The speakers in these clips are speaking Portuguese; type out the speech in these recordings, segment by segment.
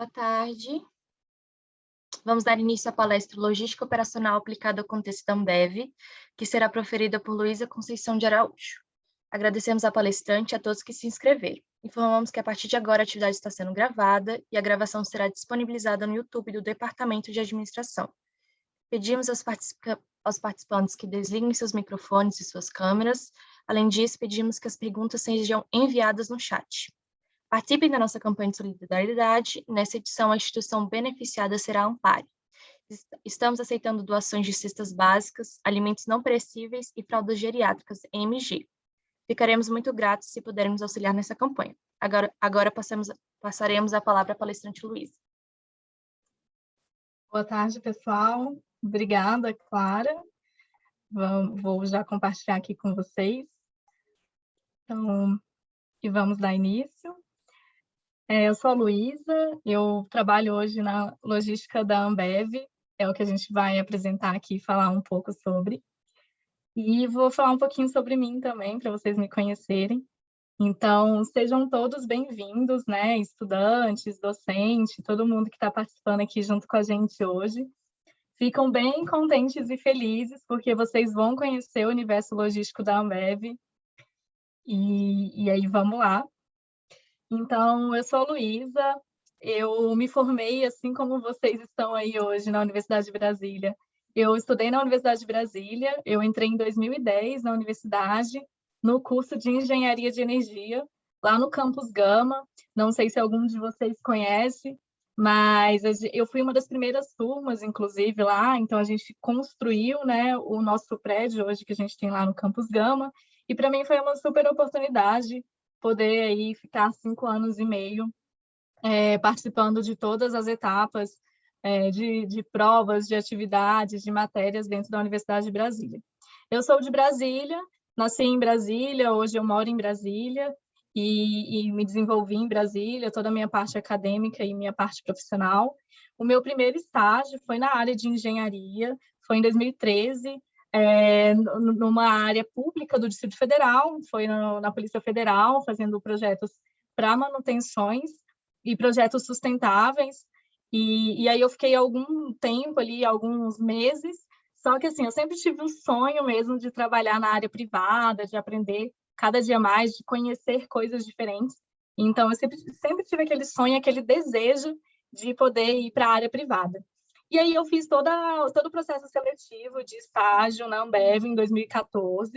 Boa tarde. Vamos dar início à palestra Logística Operacional aplicada ao contexto da Ambev, que será proferida por Luísa Conceição de Araújo. Agradecemos à palestrante e a todos que se inscreveram. Informamos que a partir de agora a atividade está sendo gravada e a gravação será disponibilizada no YouTube do Departamento de Administração. Pedimos aos participantes que desliguem seus microfones e suas câmeras. Além disso, pedimos que as perguntas sejam enviadas no chat. Participem da nossa campanha de solidariedade. Nessa edição, a instituição beneficiada será a Ampare. Estamos aceitando doações de cestas básicas, alimentos não perecíveis e fraldas geriátricas, MG. Ficaremos muito gratos se puderem nos auxiliar nessa campanha. Agora passaremos a palavra à palestrante Luísa. Boa tarde, pessoal. Obrigada, Clara. Vou já compartilhar aqui com vocês. Então, e vamos dar início. Eu sou a Luísa, eu trabalho hoje na logística da Ambev, é o que a gente vai apresentar aqui e falar um pouco sobre. E vou falar um pouquinho sobre mim também, para vocês me conhecerem. Então, sejam todos bem-vindos, né? Estudantes, docentes, todo mundo que está participando aqui junto com a gente hoje. Ficam bem contentes e felizes, porque vocês vão conhecer o universo logístico da Ambev. E aí, vamos lá. Então, eu sou a Luísa, eu me formei, assim como vocês estão aí hoje, na Universidade de Brasília. Eu estudei na Universidade de Brasília, eu entrei em 2010 na universidade, no curso de Engenharia de Energia, lá no Campus Gama. Não sei se algum de vocês conhece, mas eu fui uma das primeiras turmas, inclusive, lá. Então, a gente construiu, né, o nosso prédio hoje que a gente tem lá no Campus Gama, e para mim foi uma super oportunidade poder aí ficar 5 anos e meio participando de todas as etapas de provas, de atividades, de matérias dentro da Universidade de Brasília. Eu sou de Brasília, nasci em Brasília, hoje eu moro em Brasília e me desenvolvi em Brasília, toda a minha parte acadêmica e minha parte profissional. O meu primeiro estágio foi na área de engenharia, foi em 2013, numa área pública do Distrito Federal, foi na Polícia Federal, fazendo projetos para manutenções e projetos sustentáveis, e aí eu fiquei algum tempo ali, alguns meses, só que assim, eu sempre tive um sonho mesmo de trabalhar na área privada, de aprender cada dia mais, de conhecer coisas diferentes, então eu sempre tive aquele sonho, aquele desejo de poder ir para a área privada. E aí eu fiz todo o processo seletivo de estágio na Ambev em 2014.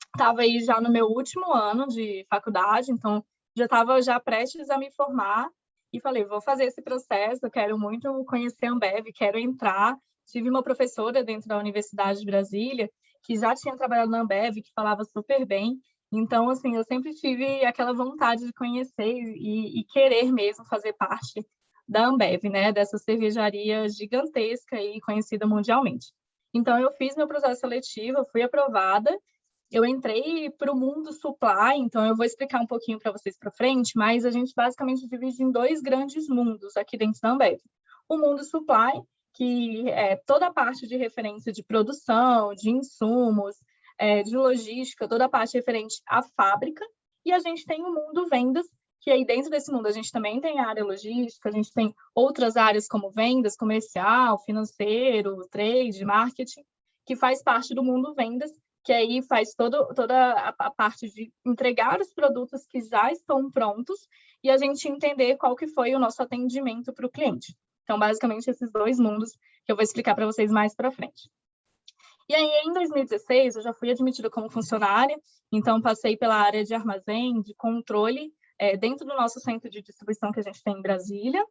Estava aí já no meu último ano de faculdade, então já estava já prestes a me formar. E falei, vou fazer esse processo, eu quero muito conhecer a Ambev, quero entrar. Tive uma professora dentro da Universidade de Brasília que já tinha trabalhado na Ambev, que falava super bem. Então, assim, eu sempre tive aquela vontade de conhecer e querer mesmo fazer parte da Ambev, né, dessa cervejaria gigantesca e conhecida mundialmente. Então, eu fiz meu processo seletivo, fui aprovada, eu entrei para o mundo supply, então eu vou explicar um pouquinho para vocês para frente, mas a gente basicamente divide em dois grandes mundos aqui dentro da Ambev. O mundo supply, que é toda a parte de referência de produção, de insumos, de logística, toda a parte referente à fábrica, e a gente tem o mundo vendas, que aí dentro desse mundo a gente também tem a área logística, a gente tem outras áreas como vendas, comercial, financeiro, trade, marketing, que faz parte do mundo vendas, que aí faz toda a parte de entregar os produtos que já estão prontos e a gente entender qual que foi o nosso atendimento para o cliente. Então, basicamente, esses dois mundos que eu vou explicar para vocês mais para frente. E aí, em 2016, eu já fui admitida como funcionária, então passei pela área de armazém, de controle, dentro do nosso centro de distribuição que a gente tem em Brasília.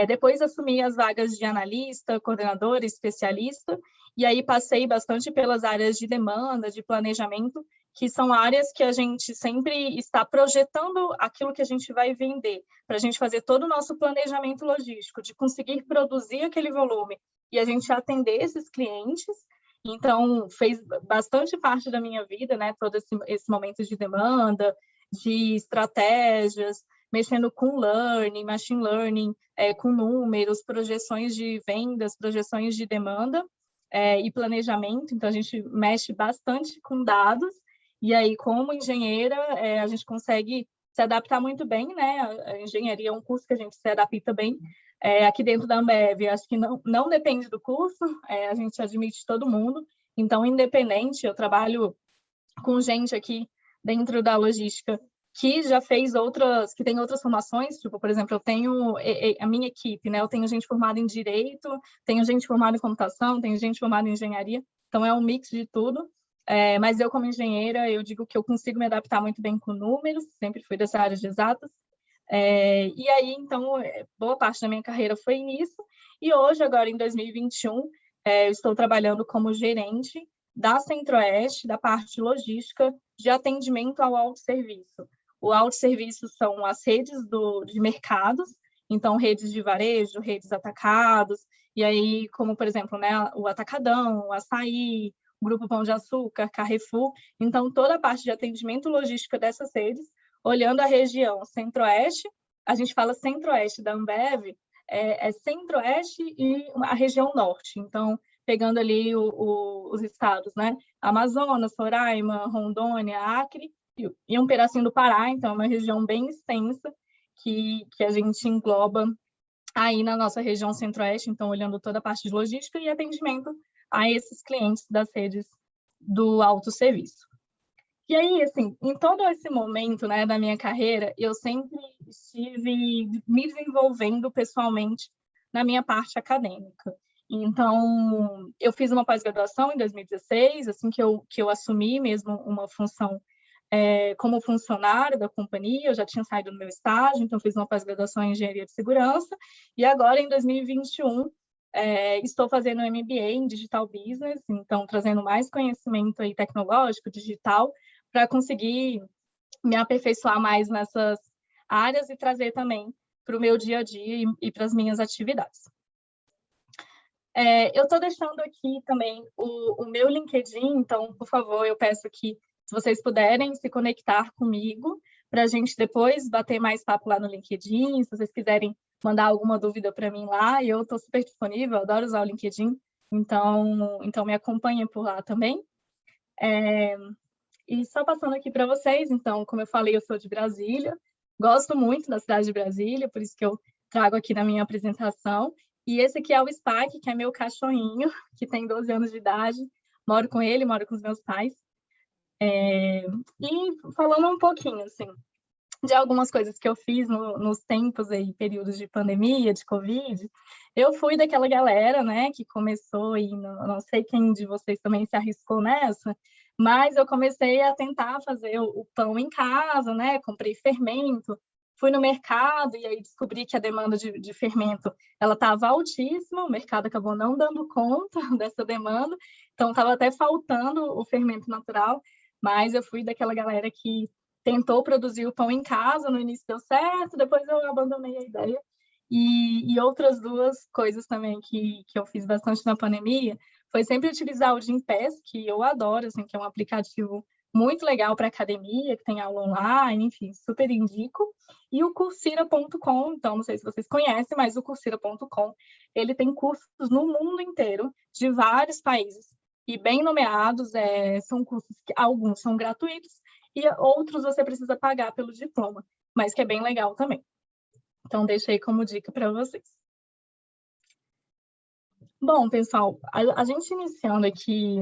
Depois assumi as vagas de analista, coordenadora, especialista, e aí passei bastante pelas áreas de demanda, de planejamento, que são áreas que a gente sempre está projetando aquilo que a gente vai vender, para a gente fazer todo o nosso planejamento logístico, de conseguir produzir aquele volume e a gente atender esses clientes. Então, fez bastante parte da minha vida, né, todo esse momento de demanda, de estratégias, mexendo com learning, machine learning, com números, projeções de vendas, projeções de demanda e planejamento. Então, a gente mexe bastante com dados. E aí, como engenheira, a gente consegue se adaptar muito bem, né? A engenharia é um curso que a gente se adapta bem. Aqui dentro da Ambev, acho que não depende do curso, a gente admite todo mundo. Então, independente, eu trabalho com gente aqui dentro da logística que já fez outras, que tem outras formações, tipo, por exemplo, eu tenho a minha equipe, né? Eu tenho gente formada em direito, tenho gente formada em computação, tenho gente formada em engenharia, então é um mix de tudo. Mas eu, como engenheira, eu digo que eu consigo me adaptar muito bem com números, sempre fui dessa área de exatas. E aí, então, boa parte da minha carreira foi nisso. E hoje, agora em 2021, eu estou trabalhando como gerente da Centro-Oeste, da parte logística de atendimento ao autosserviço. O autosserviço são as redes de mercados, então redes de varejo, redes atacados, e aí, como por exemplo, né, o Atacadão, o Açaí, o Grupo Pão de Açúcar, Carrefour, então toda a parte de atendimento logística dessas redes, olhando a região Centro-Oeste, a gente fala Centro-Oeste da Ambev, Centro-Oeste e a região Norte, então pegando ali os estados, né? Amazonas, Roraima, Rondônia, Acre e um pedacinho do Pará, então é uma região bem extensa que a gente engloba aí na nossa região Centro-Oeste, então olhando toda a parte de logística e atendimento a esses clientes das redes do autosserviço. E aí, assim, em todo esse momento, né, da minha carreira, eu sempre estive me desenvolvendo pessoalmente na minha parte acadêmica. Então, eu fiz uma pós-graduação em 2016, assim que eu assumi mesmo uma função como funcionário da companhia, eu já tinha saído do meu estágio, então fiz uma pós-graduação em engenharia de segurança, e agora, em 2021, estou fazendo um MBA em Digital Business, então trazendo mais conhecimento aí tecnológico, digital, para conseguir me aperfeiçoar mais nessas áreas e trazer também para o meu dia a dia e para as minhas atividades. Eu estou deixando aqui também o meu LinkedIn, então, por favor, eu peço que, se vocês puderem, se conectar comigo, para a gente depois bater mais papo lá no LinkedIn, se vocês quiserem mandar alguma dúvida para mim lá, eu estou super disponível, adoro usar o LinkedIn, então me acompanhem por lá também. E só passando aqui para vocês, então, como eu falei, eu sou de Brasília, gosto muito da cidade de Brasília, por isso que eu trago aqui na minha apresentação. E esse aqui é o Spike, que é meu cachorrinho, que tem 12 anos de idade. Moro com ele, moro com os meus pais. E falando um pouquinho, assim, de algumas coisas que eu fiz nos tempos aí, períodos de pandemia, de Covid, eu fui daquela galera, né, que começou e não sei quem de vocês também se arriscou nessa, mas eu comecei a tentar fazer o pão em casa, né, comprei fermento, fui no mercado e aí descobri que a demanda de fermento, ela estava altíssima, o mercado acabou não dando conta dessa demanda, então estava até faltando o fermento natural, mas eu fui daquela galera que tentou produzir o pão em casa, no início deu certo, depois eu abandonei a ideia. E outras duas coisas também que eu fiz bastante na pandemia foi sempre utilizar o Gympass, que eu adoro, assim, que é um aplicativo muito legal para academia, que tem aula online, enfim, super indico. E o Coursera.com, então, não sei se vocês conhecem, mas o Coursera.com, ele tem cursos no mundo inteiro, de vários países, e bem nomeados, são cursos que alguns são gratuitos, e outros você precisa pagar pelo diploma, mas que é bem legal também. Então, deixei como dica para vocês. Bom, pessoal, a gente iniciando aqui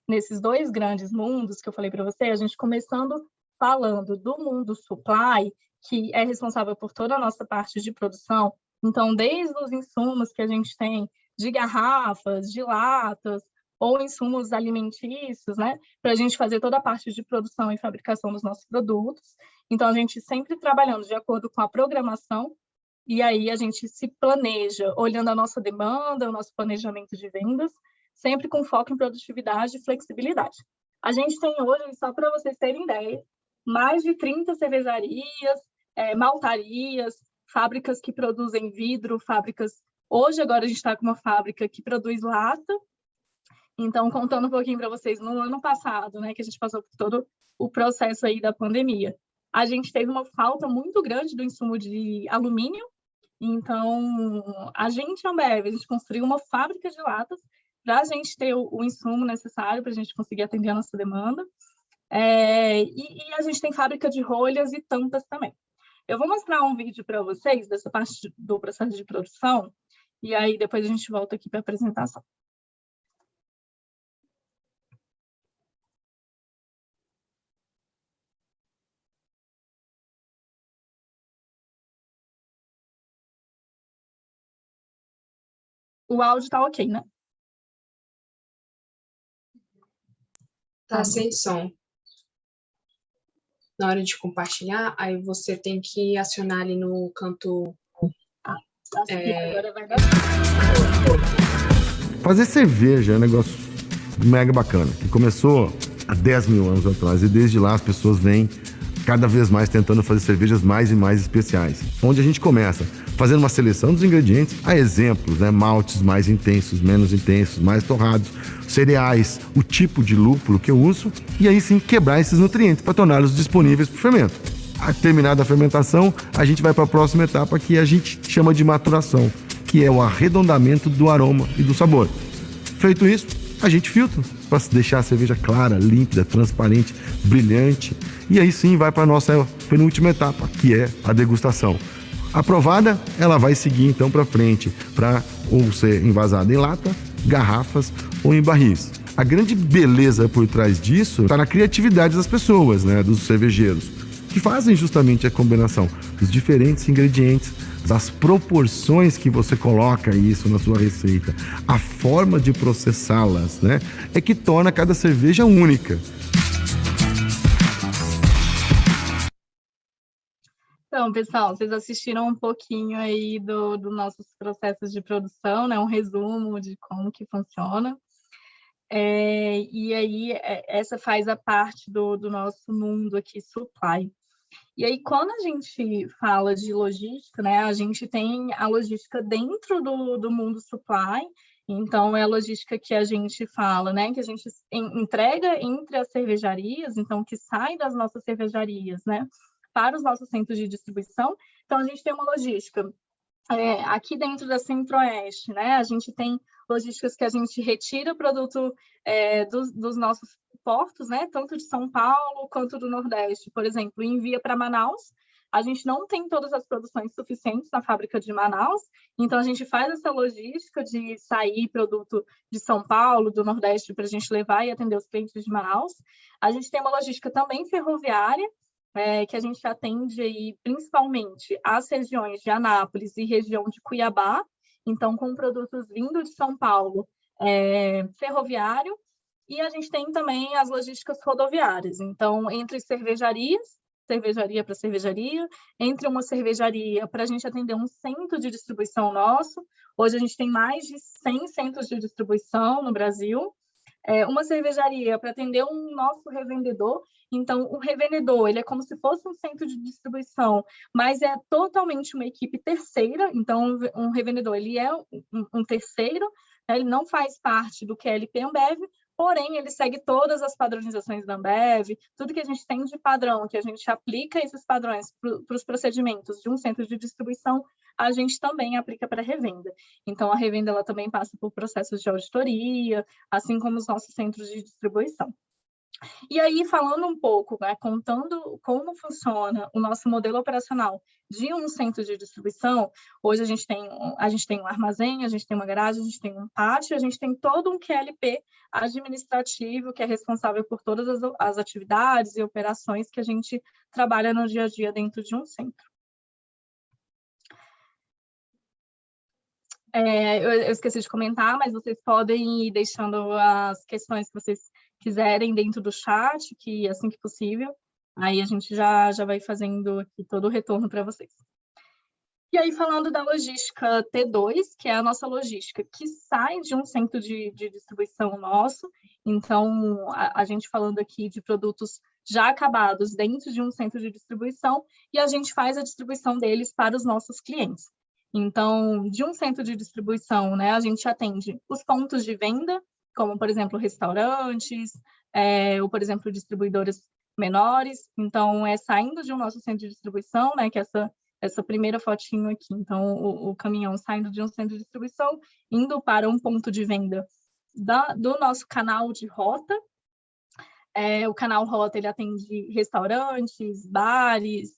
nesses dois grandes mundos que eu falei para você, a gente começando falando do mundo supply, que é responsável por toda a nossa parte de produção. Então, desde os insumos que a gente tem de garrafas, de latas, ou insumos alimentícios, né, para a gente fazer toda a parte de produção e fabricação dos nossos produtos. Então, a gente sempre trabalhando de acordo com a programação, e aí a gente se planeja, olhando a nossa demanda, o nosso planejamento de vendas, sempre com foco em produtividade e flexibilidade. A gente tem hoje, só para vocês terem ideia, mais de 30 cervejarias, maltarias, fábricas que produzem vidro, fábricas... Hoje, agora, a gente está com uma fábrica que produz lata. Então, contando um pouquinho para vocês, no ano passado, né, que a gente passou por todo o processo aí da pandemia, a gente teve uma falta muito grande do insumo de alumínio. Então, a gente, Ambev, a gente construiu uma fábrica de latas para a gente ter o insumo necessário para a gente conseguir atender a nossa demanda. E a gente tem fábrica de rolhas e tampas também. Eu vou mostrar um vídeo para vocês dessa parte do processo de produção, e aí depois a gente volta aqui para a apresentação. O áudio está ok, né? Tá sem som. Na hora de compartilhar, aí você tem que acionar ali no canto. Acho que agora vai dar. Fazer cerveja é um negócio mega bacana, que começou há 10 mil anos atrás, e desde lá as pessoas vêm cada vez mais tentando fazer cervejas mais e mais especiais. Onde a gente começa? Fazendo uma seleção dos ingredientes, há exemplos, né? Maltes mais intensos, menos intensos, mais torrados, cereais, o tipo de lúpulo que eu uso, e aí sim quebrar esses nutrientes para torná-los disponíveis para o fermento. Terminada a fermentação, a gente vai para a próxima etapa, que a gente chama de maturação, que é o arredondamento do aroma e do sabor. Feito isso, a gente filtra para deixar a cerveja clara, límpida, transparente, brilhante, e aí sim vai para a nossa penúltima etapa, que é a degustação. Aprovada, ela vai seguir então para frente, para ou ser envasada em lata, garrafas ou em barris. A grande beleza por trás disso está na criatividade das pessoas, né, dos cervejeiros, que fazem justamente a combinação dos diferentes ingredientes, das proporções que você coloca isso na sua receita, a forma de processá-las, né, é que torna cada cerveja única. Então, pessoal, vocês assistiram um pouquinho aí do nossos processos de produção, né? Um resumo de como que funciona. E aí, essa faz a parte do nosso mundo aqui, supply. E aí, quando a gente fala de logística, né? A gente tem a logística dentro do mundo supply. Então, é a logística que a gente fala, né? Que a gente entrega entre as cervejarias, então, que sai das nossas cervejarias, né? Para os nossos centros de distribuição. Então, a gente tem uma logística aqui dentro da Centro-Oeste, né? A gente tem logísticas que a gente retira o produto dos nossos portos, né? Tanto de São Paulo quanto do Nordeste, por exemplo, e envia para Manaus. A gente não tem todas as produções suficientes na fábrica de Manaus, então a gente faz essa logística de sair produto de São Paulo, do Nordeste, para a gente levar e atender os clientes de Manaus. A gente tem uma logística também ferroviária, que a gente atende aí, principalmente as regiões de Anápolis e região de Cuiabá, então com produtos vindo de São Paulo, ferroviário, e a gente tem também as logísticas rodoviárias, então entre cervejarias, cervejaria para cervejaria, entre uma cervejaria para a gente atender um centro de distribuição nosso. Hoje a gente tem mais de 100 centros de distribuição no Brasil, uma cervejaria para atender um nosso revendedor. Então, o revendedor, ele é como se fosse um centro de distribuição, mas é totalmente uma equipe terceira. Então, um revendedor, ele é um terceiro, né? Ele não faz parte do QLP Ambev, porém, ele segue todas as padronizações da Ambev, tudo que a gente tem de padrão, que a gente aplica esses padrões para os procedimentos de um centro de distribuição, a gente também aplica para a revenda. Então, a revenda ela também passa por processos de auditoria, assim como os nossos centros de distribuição. E aí, falando um pouco, né, contando como funciona o nosso modelo operacional de um centro de distribuição, hoje a gente tem um armazém, a gente tem uma garagem, a gente tem um pátio, a gente tem todo um QLP administrativo que é responsável por todas as atividades e operações que a gente trabalha no dia a dia dentro de um centro. Eu esqueci de comentar, mas vocês podem ir deixando as questões que vocês quiserem dentro do chat, que assim que possível, aí a gente já vai fazendo aqui todo o retorno para vocês. E aí, falando da logística T2, que é a nossa logística que sai de um centro de distribuição nosso, então a gente falando aqui de produtos já acabados dentro de um centro de distribuição, e a gente faz a distribuição deles para os nossos clientes. Então, de um centro de distribuição, né, a gente atende os pontos de venda, como, por exemplo, restaurantes, ou, por exemplo, distribuidoras menores. Então, saindo de um nosso centro de distribuição, né, que é essa primeira fotinho aqui. Então, o caminhão saindo de um centro de distribuição, indo para um ponto de venda do nosso canal de rota. O canal rota, ele atende restaurantes, bares,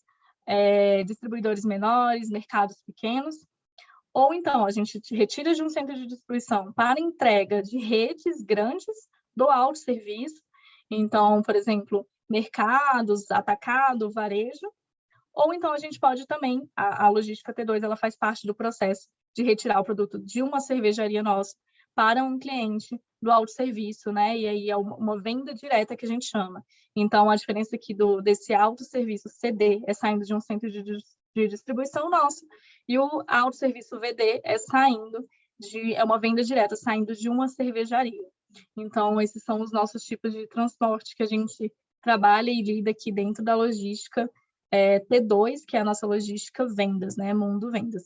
distribuidores menores, mercados pequenos, ou então a gente retira de um centro de distribuição para entrega de redes grandes do autosserviço, então, por exemplo, mercados, atacado, varejo, ou então a gente pode também, a logística T2, ela faz parte do processo de retirar o produto de uma cervejaria nossa para um cliente do autosserviço, né? E aí é uma venda direta que a gente chama. Então, a diferença aqui desse autosserviço CD é saindo de um centro de distribuição nosso, e o autosserviço VD é uma venda direta, saindo de uma cervejaria. Então, esses são os nossos tipos de transporte que a gente trabalha e lida aqui dentro da logística T2, que é a nossa logística vendas, né? Mundo Vendas.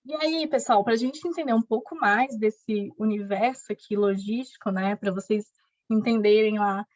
E aí, pessoal, para a gente entender um pouco mais desse universo aqui logístico, né? Para vocês entenderem lá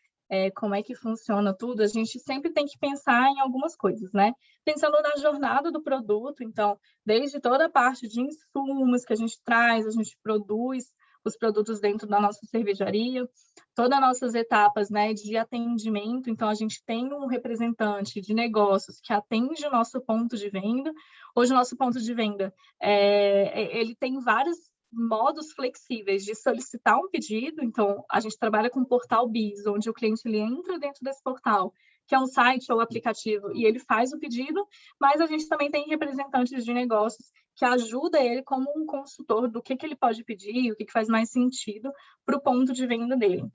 como é que funciona tudo, a gente sempre tem que pensar em algumas coisas, né? Pensando na jornada do produto, então, desde toda a parte de insumos que a gente traz, a gente produz os produtos dentro da nossa cervejaria, todas as nossas etapas, né, de atendimento. Então, a gente tem um representante de negócios que atende o nosso ponto de venda. Hoje, o nosso ponto de venda, ele tem vários modos flexíveis de solicitar um pedido. Então, a gente trabalha com o portal BIS, onde o cliente ele entra dentro desse portal, que é um site ou aplicativo, e ele faz o pedido, mas a gente também tem representantes de negócios que ajuda ele como um consultor do que ele pode pedir, o que faz mais sentido para o ponto de venda dele.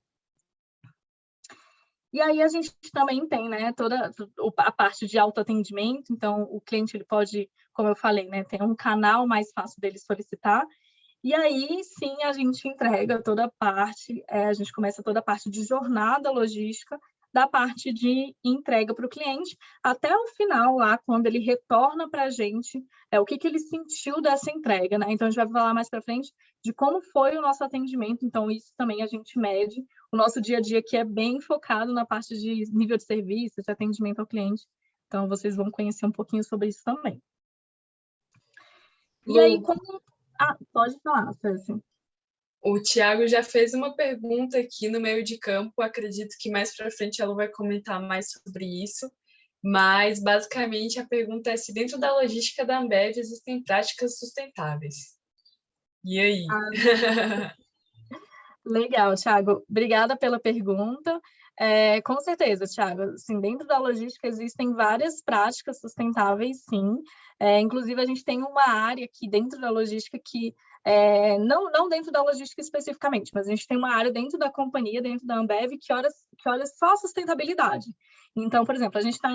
E aí a gente também tem, né, toda a parte de autoatendimento. Então, o cliente ele pode, como eu falei, né, ter um canal mais fácil dele solicitar. E aí, sim, a gente entrega toda a parte, a gente começa toda a parte de jornada logística, da parte de entrega para o cliente, até o final, lá, quando ele retorna para a gente, o que ele sentiu dessa entrega, né? Então, a gente vai falar mais para frente de como foi o nosso atendimento. Então, isso também a gente mede. O nosso dia a dia aqui é bem focado na parte de nível de serviço, de atendimento ao cliente. Então, vocês vão conhecer um pouquinho sobre isso também. E aí, como... pode falar, Cécia. O Thiago já fez uma pergunta aqui no meio de campo, acredito que mais para frente ela vai comentar mais sobre isso, mas basicamente a pergunta é se dentro da logística da Ambev existem práticas sustentáveis. E aí? Legal, Thiago. Obrigada pela pergunta. Com certeza, Thiago. Assim, dentro da logística existem várias práticas sustentáveis, sim. Inclusive, a gente tem uma área aqui dentro da logística que, não dentro da logística especificamente, mas a gente tem uma área dentro da companhia, dentro da Ambev, que olha só a sustentabilidade. Então, por exemplo, a gente está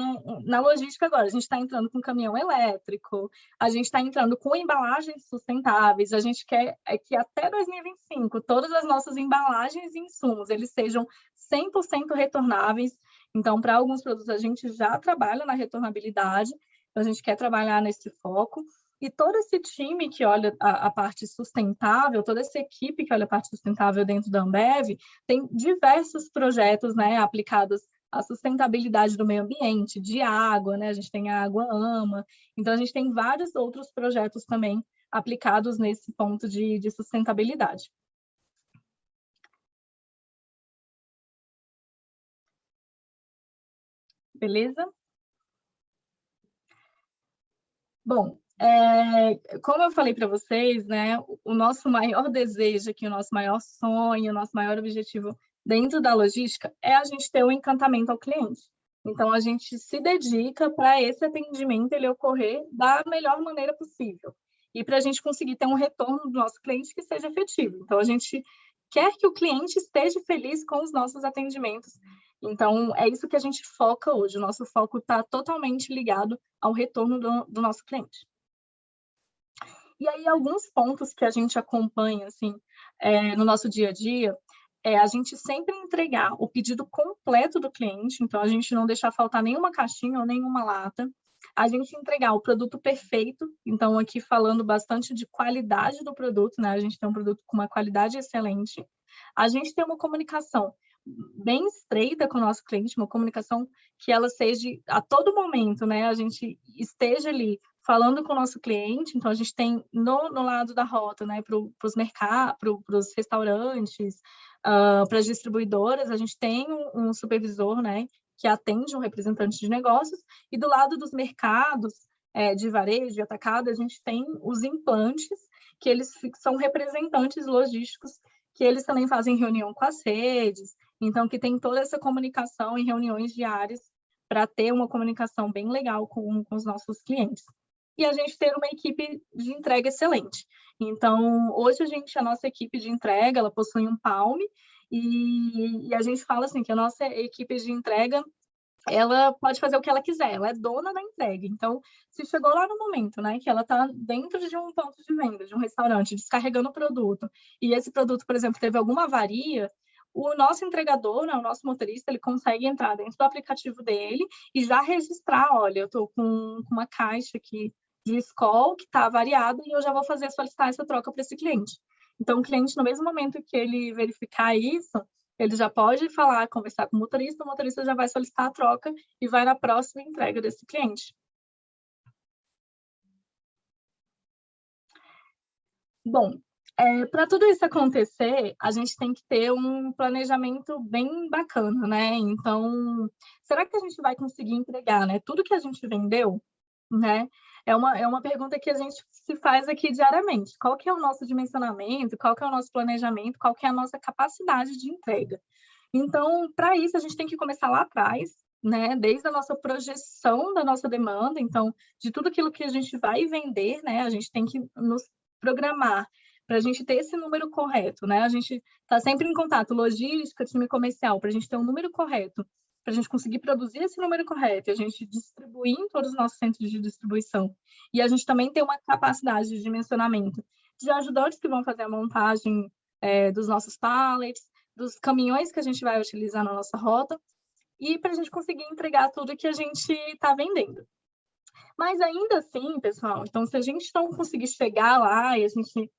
na logística agora, a gente está entrando com caminhão elétrico, a gente está entrando com embalagens sustentáveis, a gente quer que até 2025 todas as nossas embalagens e insumos eles sejam 100% retornáveis. Então, para alguns produtos a gente já trabalha na retornabilidade, então a gente quer trabalhar nesse foco. E todo esse time que olha a parte sustentável, toda essa equipe que olha a parte sustentável dentro da Ambev, tem diversos projetos, né, aplicados à sustentabilidade do meio ambiente, de água, né? A gente tem a Água Ama. Então, a gente tem vários outros projetos também aplicados nesse ponto de sustentabilidade. Beleza? Bom, como eu falei para vocês, né, o nosso maior desejo aqui, o nosso maior sonho, o nosso maior objetivo dentro da logística é a gente ter o encantamento ao cliente. Então, a gente se dedica para esse atendimento ele ocorrer da melhor maneira possível. E para a gente conseguir ter um retorno do nosso cliente que seja efetivo. Então, a gente quer que o cliente esteja feliz com os nossos atendimentos. Então, é isso que a gente foca hoje. O nosso foco está totalmente ligado ao retorno do nosso cliente. E aí, alguns pontos que a gente acompanha assim, no nosso dia a dia, a gente sempre entregar o pedido completo do cliente, então a gente não deixar faltar nenhuma caixinha ou nenhuma lata, a gente entregar o produto perfeito, então aqui falando bastante de qualidade do produto, né? A gente tem um produto com uma qualidade excelente, a gente tem uma comunicação bem estreita com o nosso cliente, uma comunicação que ela seja a todo momento, né? A gente esteja ali falando com o nosso cliente, então a gente tem no lado da rota, né, para os mercados, para os restaurantes, Para as distribuidoras, a gente tem um supervisor, né, que atende um representante de negócios, e do lado dos mercados de varejo, de atacado, a gente tem os implantes, que eles são representantes logísticos, que eles também fazem reunião com as redes, então que tem toda essa comunicação em reuniões diárias para ter uma comunicação bem legal com os nossos clientes. E a gente ter uma equipe de entrega excelente. Então, hoje a nossa equipe de entrega, ela possui um Palm, e a gente fala assim, que a nossa equipe de entrega, ela pode fazer o que ela quiser, ela é dona da entrega. Então, se chegou lá no momento, né, que ela está dentro de um ponto de venda, de um restaurante, descarregando o produto, e esse produto, por exemplo, teve alguma avaria, o nosso entregador, né, o nosso motorista, ele consegue entrar dentro do aplicativo dele e já registrar, olha, eu estou com uma caixa aqui de Skol que está avariada e eu já vou solicitar essa troca para esse cliente. Então, o cliente, no mesmo momento que ele verificar isso, ele já pode falar, conversar com o motorista já vai solicitar a troca e vai na próxima entrega desse cliente. Bom, para tudo isso acontecer, a gente tem que ter um planejamento bem bacana, né? Então, será que a gente vai conseguir entregar, né? Tudo que a gente vendeu, né? É uma pergunta que a gente se faz aqui diariamente. Qual que é o nosso dimensionamento? Qual que é o nosso planejamento? Qual que é a nossa capacidade de entrega? Então, para isso, a gente tem que começar lá atrás, né? Desde a nossa projeção da nossa demanda. Então, de tudo aquilo que a gente vai vender, né? A gente tem que nos programar para a gente ter esse número correto, né? A gente está sempre em contato, logística, time comercial, para a gente ter um número correto, para a gente conseguir produzir esse número correto, e a gente distribuir em todos os nossos centros de distribuição. E a gente também tem uma capacidade de dimensionamento de ajudantes que vão fazer a montagem dos nossos pallets, dos caminhões que a gente vai utilizar na nossa rota, e para a gente conseguir entregar tudo que a gente está vendendo. Mas ainda assim, pessoal, então se a gente não conseguir chegar lá e a gente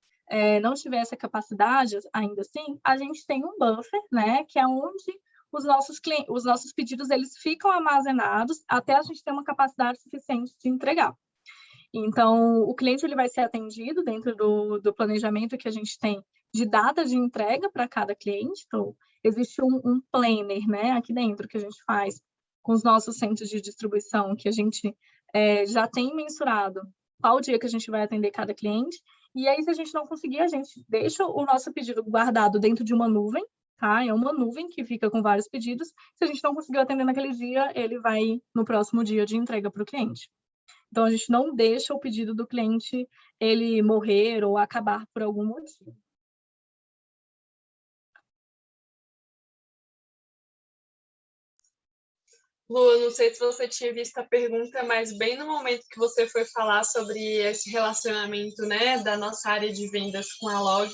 não tiver essa capacidade, ainda assim, a gente tem um buffer, né, que é onde os nossos pedidos eles ficam armazenados até a gente ter uma capacidade suficiente de entregar. Então, o cliente ele vai ser atendido dentro do planejamento que a gente tem de data de entrega para cada cliente. Então, existe um planner, né, aqui dentro que a gente faz com os nossos centros de distribuição, que a gente já tem mensurado qual dia que a gente vai atender cada cliente. E aí, se a gente não conseguir, a gente deixa o nosso pedido guardado dentro de uma nuvem, tá? É uma nuvem que fica com vários pedidos. Se a gente não conseguiu atender naquele dia, ele vai no próximo dia de entrega para o cliente. Então, a gente não deixa o pedido do cliente ele morrer ou acabar por algum motivo. Lu, não sei se você tinha visto a pergunta, mas bem no momento que você foi falar sobre esse relacionamento, né, da nossa área de vendas com a Log,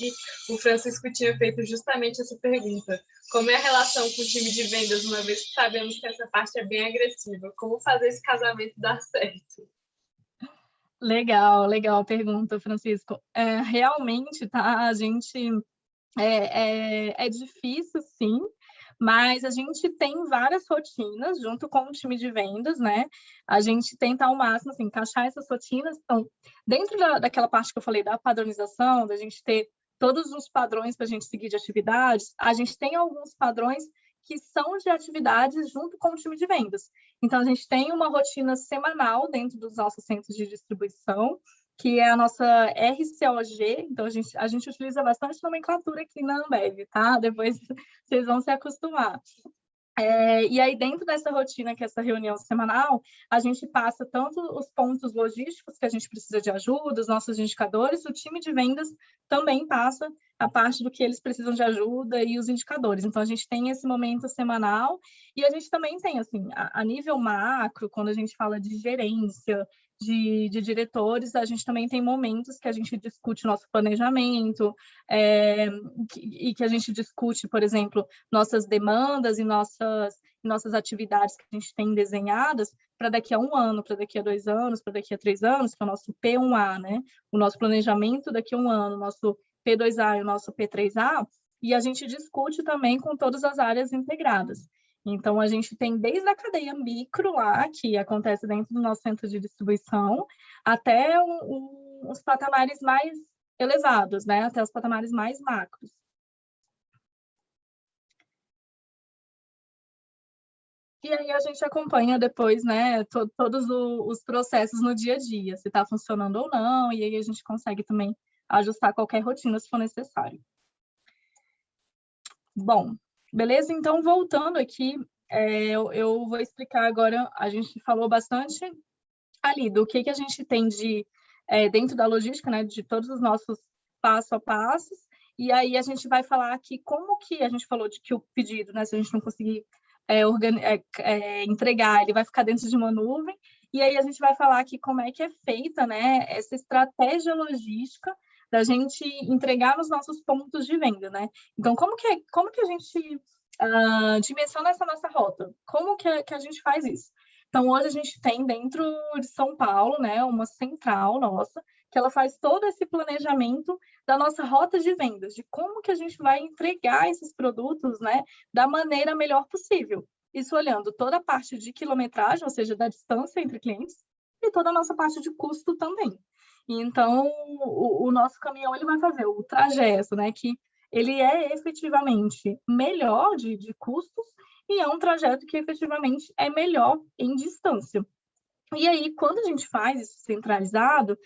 o Francisco tinha feito justamente essa pergunta. Como é a relação com o time de vendas, uma vez que sabemos que essa parte é bem agressiva? Como fazer esse casamento dar certo? Legal a pergunta, Francisco. Realmente, tá? A gente é difícil, sim, mas a gente tem várias rotinas junto com o time de vendas, né? A gente tenta ao máximo assim, encaixar essas rotinas. Então, dentro daquela parte que eu falei da padronização, da gente ter todos os padrões para a gente seguir de atividades, a gente tem alguns padrões que são de atividades junto com o time de vendas. Então, a gente tem uma rotina semanal dentro dos nossos centros de distribuição, que é a nossa RCOG, então a gente utiliza bastante nomenclatura aqui na Ambev, tá? Depois vocês vão se acostumar. E aí, dentro dessa rotina, que é essa reunião semanal, a gente passa tanto os pontos logísticos que a gente precisa de ajuda, os nossos indicadores, o time de vendas também passa a parte do que eles precisam de ajuda e os indicadores. Então, a gente tem esse momento semanal e a gente também tem, assim, a nível macro, quando a gente fala de gerência, de diretores, a gente também tem momentos que a gente discute nosso planejamento e que a gente discute, por exemplo, nossas demandas e nossas atividades que a gente tem desenhadas para daqui a 1 ano, para daqui a 2 anos, para daqui a 3 anos, que é o nosso P1A, né? O nosso planejamento daqui a 1 ano, o nosso P2A e o nosso P3A, e a gente discute também com todas as áreas integradas. Então, a gente tem desde a cadeia micro lá, que acontece dentro do nosso centro de distribuição, até os patamares mais elevados, né? Até os patamares mais macros. E aí a gente acompanha depois, né, todos os processos no dia a dia, se está funcionando ou não, e aí a gente consegue também ajustar qualquer rotina se for necessário. Bom, beleza? Então, voltando aqui, eu vou explicar agora, a gente falou bastante ali do que a gente tem dentro da logística, né, de todos os nossos passo a passos, e aí a gente vai falar aqui como que a gente falou de que o pedido, né, se a gente não conseguir entregar, ele vai ficar dentro de uma nuvem, e aí a gente vai falar aqui como é que é feita, né, essa estratégia logística da gente entregar nos nossos pontos de venda, né? Então, como que a gente dimensiona essa nossa rota? Como que a gente faz isso? Então, hoje a gente tem dentro de São Paulo, né, uma central nossa, que ela faz todo esse planejamento da nossa rota de vendas, de como que a gente vai entregar esses produtos, né, da maneira melhor possível. Isso olhando toda a parte de quilometragem, ou seja, da distância entre clientes, e toda a nossa parte de custo também. Então, o nosso caminhão ele vai fazer o trajeto, né, que ele é efetivamente melhor de custos, e é um trajeto que efetivamente é melhor em distância. E aí, quando a gente faz isso centralizado,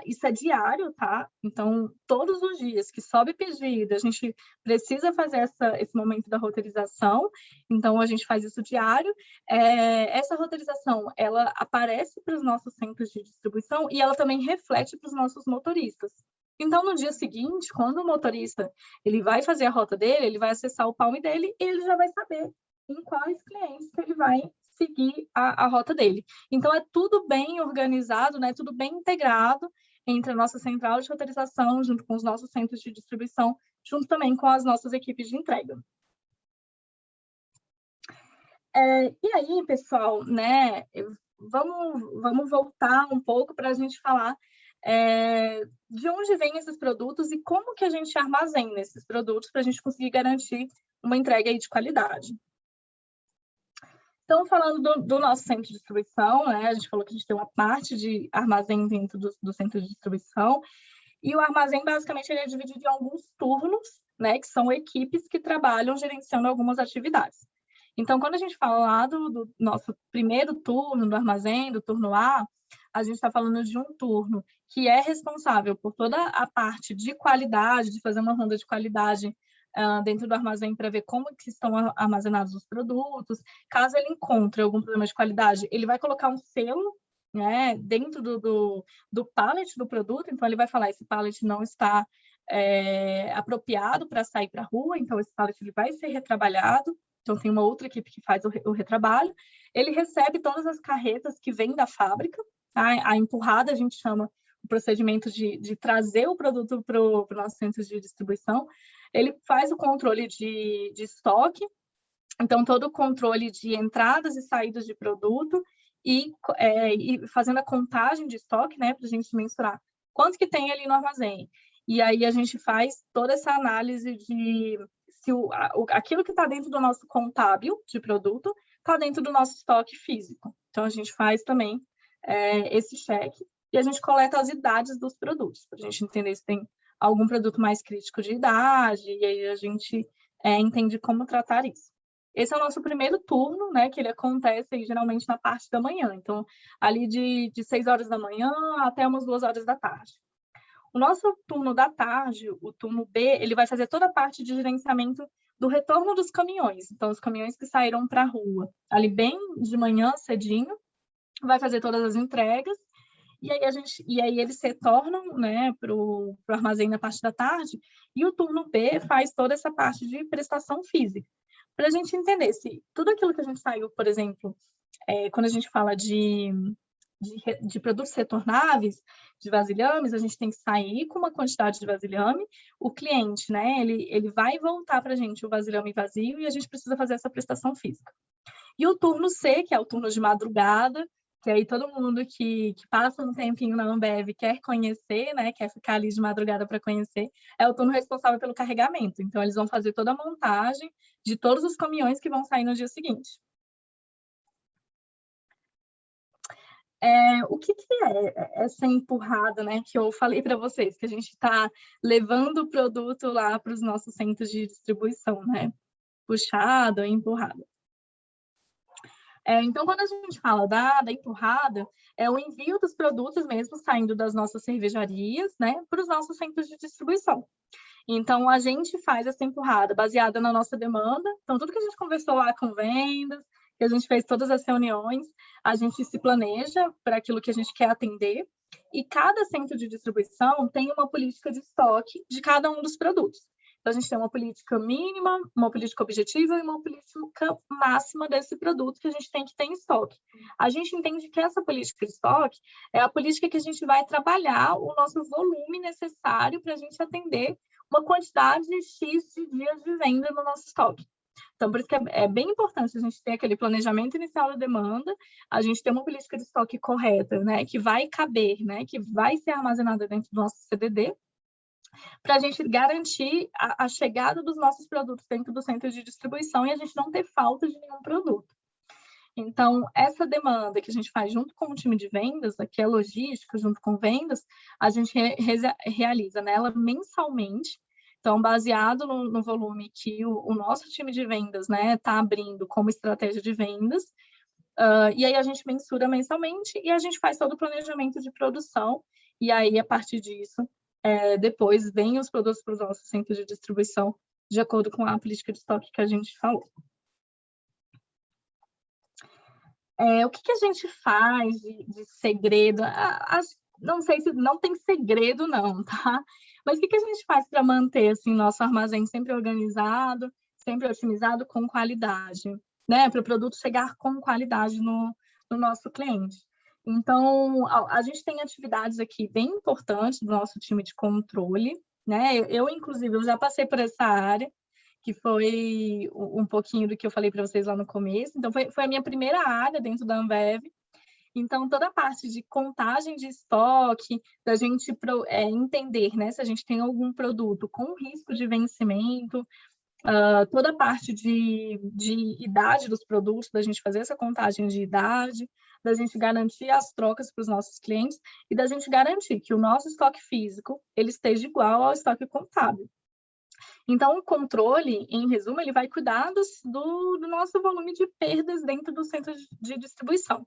isso é diário, tá? Então, todos os dias que sobe pedido, a gente precisa fazer esse momento da roteirização, então a gente faz isso diário. Essa roteirização, ela aparece para os nossos centros de distribuição e ela também reflete para os nossos motoristas. Então, no dia seguinte, quando o motorista ele vai fazer a rota dele, ele vai acessar o Palme dele e ele já vai saber em quais clientes que ele vai seguir a rota dele. Então, é tudo bem organizado, né? Tudo bem integrado entre a nossa central de roteirização, junto com os nossos centros de distribuição, junto também com as nossas equipes de entrega. E aí, pessoal, né? Vamos voltar um pouco para a gente falar de onde vêm esses produtos e como que a gente armazena esses produtos para a gente conseguir garantir uma entrega aí de qualidade. Então, falando do nosso centro de distribuição, né, a gente falou que a gente tem uma parte de armazém dentro do centro de distribuição, e o armazém, basicamente, ele é dividido em alguns turnos, né, que são equipes que trabalham gerenciando algumas atividades. Então, quando a gente fala lá do nosso primeiro turno do armazém, do turno A gente está falando de um turno que é responsável por toda a parte de qualidade, de fazer uma ronda de qualidade dentro do armazém para ver como que estão armazenados os produtos. Caso ele encontre algum problema de qualidade, ele vai colocar um selo, né, dentro do pallet do produto. Então, ele vai falar, esse pallet não está apropriado para sair para a rua, então esse pallet ele vai ser retrabalhado. Então, tem uma outra equipe que faz o retrabalho. Ele recebe todas as carretas que vêm da fábrica. Tá? A empurrada, a gente chama o procedimento de trazer o produto para o nosso centro de distribuição. Ele faz o controle de estoque, então todo o controle de entradas e saídas de produto e fazendo a contagem de estoque, né, para a gente mensurar quanto que tem ali no armazém. E aí a gente faz toda essa análise de se aquilo que está dentro do nosso contábil de produto está dentro do nosso estoque físico. Então a gente faz também esse cheque e a gente coleta as idades dos produtos, para a gente entender se tem algum produto mais crítico de idade, e aí a gente entende como tratar isso. Esse é o nosso primeiro turno, né, que ele acontece aí, geralmente na parte da manhã, então ali de 6 horas da manhã até umas 2 horas da tarde. O nosso turno da tarde, o turno B, ele vai fazer toda a parte de gerenciamento do retorno dos caminhões, então os caminhões que saíram para a rua, ali bem de manhã, cedinho, vai fazer todas as entregas, e aí eles retornam, né, para o armazém na parte da tarde, e o turno B faz toda essa parte de prestação física, para a gente entender se tudo aquilo que a gente saiu, por exemplo, quando a gente fala de produtos retornáveis, de vasilhames, a gente tem que sair com uma quantidade de vasilhame, o cliente, né, ele vai voltar para a gente o vasilhame vazio e a gente precisa fazer essa prestação física. E o turno C, que é o turno de madrugada, que aí todo mundo que passa um tempinho na Ambev quer conhecer, né, quer ficar ali de madrugada para conhecer, é o turno responsável pelo carregamento. Então, eles vão fazer toda a montagem de todos os caminhões que vão sair no dia seguinte. O que é essa empurrada, né, que eu falei para vocês, que a gente está levando o produto lá para os nossos centros de distribuição, né? Puxada, empurrada. Então, quando a gente fala da empurrada, é o envio dos produtos mesmo saindo das nossas cervejarias, né, para os nossos centros de distribuição. Então, a gente faz essa empurrada baseada na nossa demanda. Então, tudo que a gente conversou lá com vendas, que a gente fez todas as reuniões, a gente se planeja para aquilo que a gente quer atender. E cada centro de distribuição tem uma política de estoque de cada um dos produtos. Então, a gente tem uma política mínima, uma política objetiva e uma política máxima desse produto que a gente tem que ter em estoque. A gente entende que essa política de estoque é a política que a gente vai trabalhar o nosso volume necessário para a gente atender uma quantidade X de dias de venda no nosso estoque. Então, por isso que é bem importante a gente ter aquele planejamento inicial da demanda, a gente ter uma política de estoque correta, né, que vai caber, né, que vai ser armazenada dentro do nosso CDD, para a gente garantir a chegada dos nossos produtos dentro do centro de distribuição e a gente não ter falta de nenhum produto. Então, essa demanda que a gente faz junto com o time de vendas, que é logística, junto com vendas, a gente realiza nela mensalmente. Então, baseado no volume que o nosso time de vendas está abrindo como estratégia de vendas, e aí a gente mensura mensalmente e a gente faz todo o planejamento de produção, e aí, a partir disso, depois vem os produtos para os nossos centros de distribuição, de acordo com a política de estoque que a gente falou. O que a gente faz de segredo? Não sei se não tem segredo, não, tá? Mas o que a gente faz para manter assim, nosso armazém sempre organizado, sempre otimizado com qualidade, né? Para o produto chegar com qualidade no nosso cliente. Então, a gente tem atividades aqui bem importantes do nosso time de controle, né? Inclusive, eu já passei por essa área, que foi um pouquinho do que eu falei para vocês lá no começo. Então, foi a minha primeira área dentro da Ambev. Então, toda a parte de contagem de estoque, da gente entender, né, se a gente tem algum produto com risco de vencimento, toda a parte de idade dos produtos, da gente fazer essa contagem de idade, da gente garantir as trocas para os nossos clientes e da gente garantir que o nosso estoque físico ele esteja igual ao estoque contábil. Então, o controle, em resumo, ele vai cuidar do nosso volume de perdas dentro do centro de distribuição.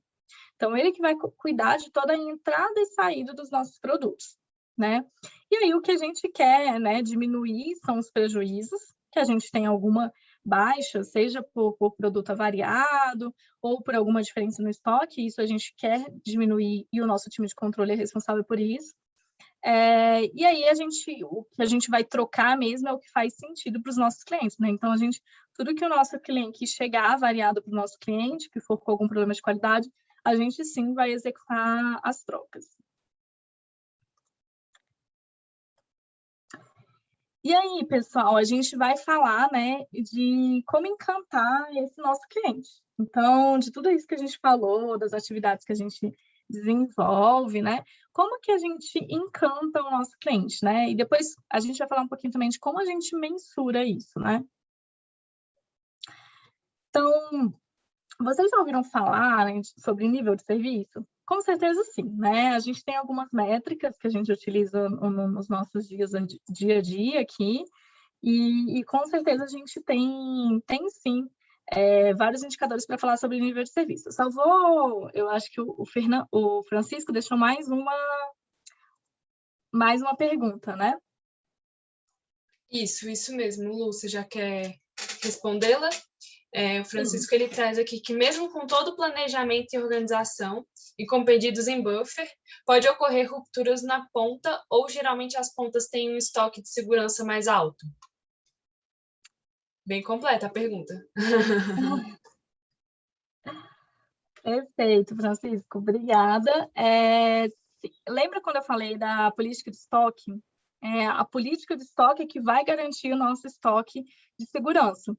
Então, ele que vai cuidar de toda a entrada e saída dos nossos produtos, né? E aí, o que a gente quer, né, diminuir são os prejuízos, que a gente tem alguma baixa, seja por produto avariado ou por alguma diferença no estoque, isso a gente quer diminuir e o nosso time de controle é responsável por isso. E aí o que a gente vai trocar mesmo é o que faz sentido para os nossos clientes, né? Então, tudo que o nosso cliente chegar variado para o nosso cliente, que for com algum problema de qualidade, a gente sim vai executar as trocas. E aí, pessoal, a gente vai falar, né, de como encantar esse nosso cliente. Então, de tudo isso que a gente falou, das atividades que a gente desenvolve, né? Como que a gente encanta o nosso cliente, né? E depois a gente vai falar um pouquinho também de como a gente mensura isso, né? Então, vocês já ouviram falar, né, sobre nível de serviço? Com certeza sim, né? A gente tem algumas métricas que a gente utiliza nos nossos dia a dia aqui, e com certeza a gente tem sim, vários indicadores para falar sobre nível de serviço. Eu acho que o Francisco deixou mais uma pergunta, né? Isso mesmo, Lu, você já quer respondê-la? O Francisco ele traz aqui que mesmo com todo o planejamento e organização e com pedidos em buffer, pode ocorrer rupturas na ponta ou geralmente as pontas têm um estoque de segurança mais alto? Bem completa a pergunta. Perfeito, Francisco, obrigada. Lembra quando eu falei da política de estoque? A política de estoque é que vai garantir o nosso estoque de segurança.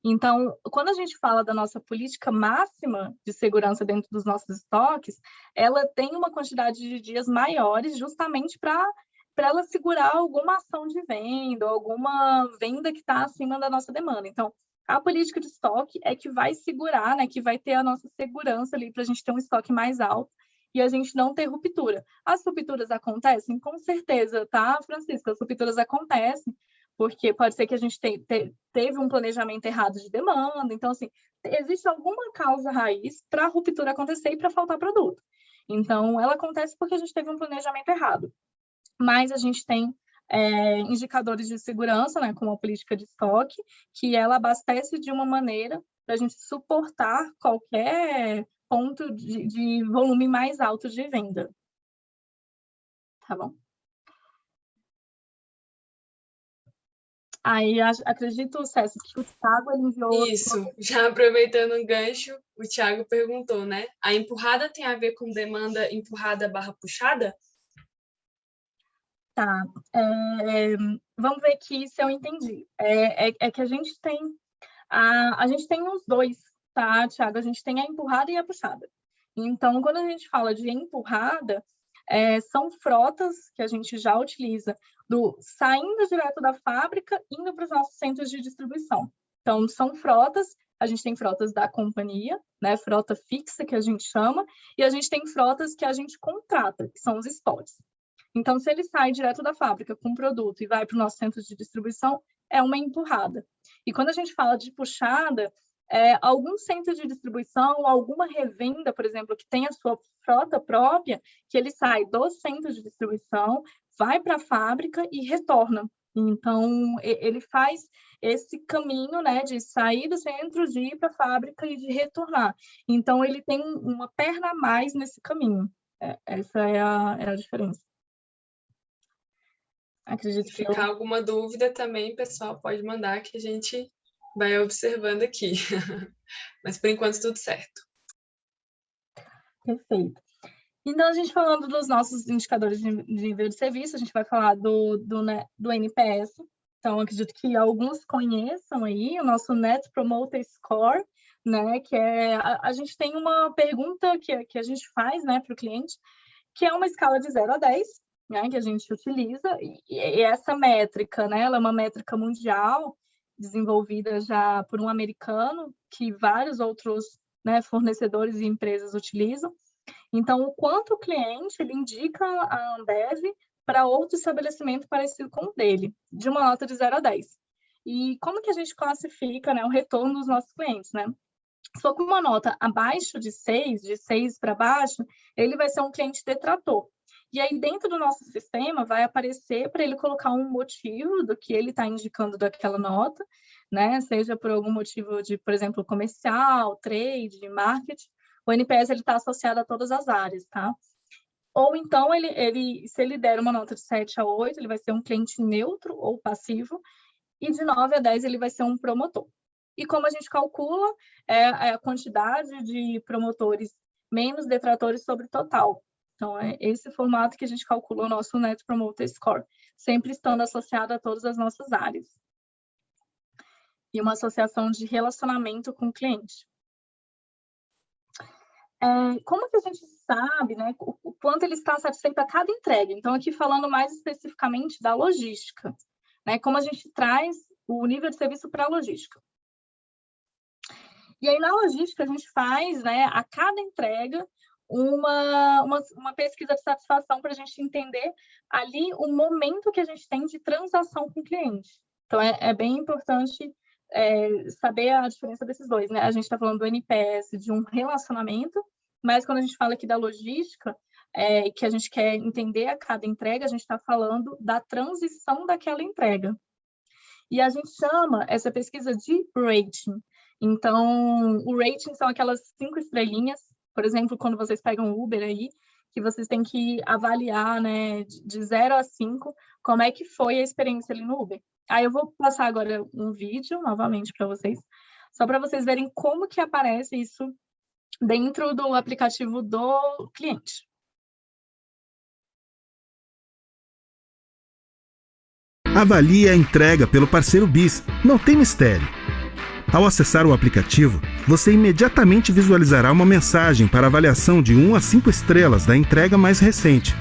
Então, quando a gente fala da nossa política máxima de segurança dentro dos nossos estoques, ela tem uma quantidade de dias maiores justamente para ela segurar alguma ação de venda, alguma venda que está acima da nossa demanda. Então, a política de estoque é que vai segurar, né, que vai ter a nossa segurança ali para a gente ter um estoque mais alto e a gente não ter ruptura. As rupturas acontecem? Com certeza, tá, Francisco? As rupturas acontecem, porque pode ser que a gente teve um planejamento errado de demanda. Então, assim, existe alguma causa raiz para a ruptura acontecer e para faltar produto. Então, ela acontece porque a gente teve um planejamento errado. Mas a gente tem indicadores de segurança, né, como a política de estoque, que ela abastece de uma maneira para a gente suportar qualquer ponto de volume mais alto de venda. Tá bom? Aí, acredito, César, que o Thiago ele enviou... Isso, já aproveitando o gancho, o Thiago perguntou, né? A empurrada tem a ver com demanda empurrada / puxada? Tá. Vamos ver aqui se eu entendi. É que a gente tem os dois, tá, Thiago? A gente tem a empurrada e a puxada. Então, quando a gente fala de empurrada, são frotas que a gente já utiliza saindo direto da fábrica, indo para os nossos centros de distribuição. Então, são frotas, a gente tem frotas da companhia, né, frota fixa, que a gente chama, e a gente tem frotas que a gente contrata, que são os spots. Então, se ele sai direto da fábrica com o produto e vai para o nosso centro de distribuição, é uma empurrada. E quando a gente fala de puxada, algum centro de distribuição, alguma revenda, por exemplo, que tem a sua frota própria, que ele sai do centro de distribuição, vai para a fábrica e retorna. Então, ele faz esse caminho, né, de sair do centro, de ir para a fábrica e de retornar. Então, ele tem uma perna a mais nesse caminho. Essa é a diferença. Acredito que Se ficar alguma dúvida também, pessoal, pode mandar que a gente vai observando aqui. Mas, por enquanto, tudo certo. Perfeito. Então, a gente falando dos nossos indicadores de nível de serviço, a gente vai falar do NPS. Então, acredito que alguns conheçam aí o nosso Net Promoter Score, né? Que a gente tem uma pergunta que a gente faz, né, para o cliente, que é uma escala de 0 a 10, né, que a gente utiliza. E essa métrica, né, ela é uma métrica mundial, desenvolvida já por um americano, que vários outros, né, fornecedores e empresas utilizam. Então, o quanto o cliente ele indica a Ambev para outro estabelecimento parecido com o dele, de uma nota de 0 a 10. E como que a gente classifica, né, o retorno dos nossos clientes, né? Se for com uma nota abaixo de 6, de 6 para baixo, ele vai ser um cliente detrator. E aí, dentro do nosso sistema, vai aparecer para ele colocar um motivo do que ele está indicando daquela nota, né? Seja por algum motivo de, por exemplo, comercial, trade, marketing. O NPS está associado a todas as áreas, tá? Ou então, se ele der uma nota de 7 a 8, ele vai ser um cliente neutro ou passivo, e de 9 a 10 ele vai ser um promotor. E como a gente calcula, a quantidade de promotores menos detratores sobre o total. Então, é esse formato que a gente calcula o nosso Net Promoter Score, sempre estando associado a todas as nossas áreas. E uma associação de relacionamento com o cliente. Como que a gente sabe, né, o quanto ele está satisfeito a cada entrega? Então, aqui falando mais especificamente da logística, né, como a gente traz o nível de serviço para a logística. E aí, na logística, a gente faz, né, a cada entrega, uma pesquisa de satisfação para a gente entender ali o momento que a gente tem de transação com o cliente. Então, é bem importante saber a diferença desses dois, né? A gente está falando do NPS, de um relacionamento, mas quando a gente fala aqui da logística, que a gente quer entender a cada entrega, a gente está falando da transição daquela entrega. E a gente chama essa pesquisa de rating. Então, o rating são aquelas 5 estrelinhas, por exemplo, quando vocês pegam o Uber aí, que vocês têm que avaliar, né, de 0 a 5, como é que foi a experiência ali no Uber. Aí eu vou passar agora um vídeo, novamente, para vocês, só para vocês verem como que aparece isso dentro do aplicativo do cliente. Avalie a entrega pelo parceiro BIS, não tem mistério. Ao acessar o aplicativo, você imediatamente visualizará uma mensagem para avaliação de 1 a 5 estrelas da entrega mais recente.